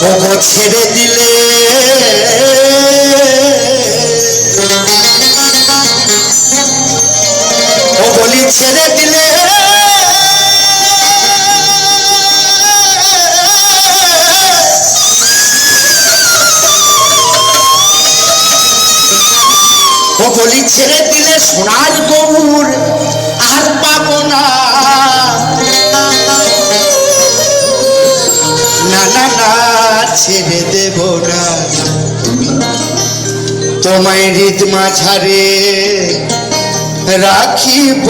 ওগো ছেড়ে দিলে ও বলি ছেড়ে দিলে ও বলি ছেড়ে দিলে সোনার গৌর আর পাবো না না না না ছেড়ে দেব না তোমায় হৃদ মাঝারে রাখিব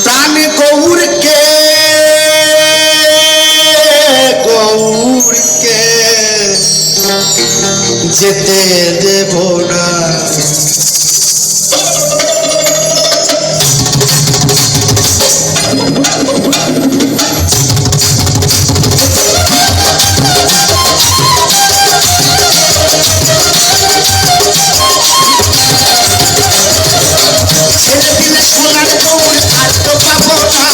প্রাণ গৌরকে গৌরকে যেতে দেব না সোনার গৌর আর তো পাবো না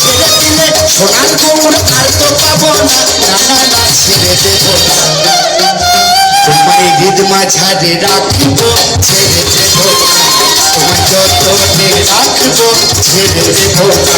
ছেড়ে দিলে সোনার গৌর আর তো পাবো না না না না ছেড়ে দেব না তোমায় হৃদ মাঝারে রাখব ছেড়ে দেব না তোমায় যতনে রাখবো ছেড়ে দেব না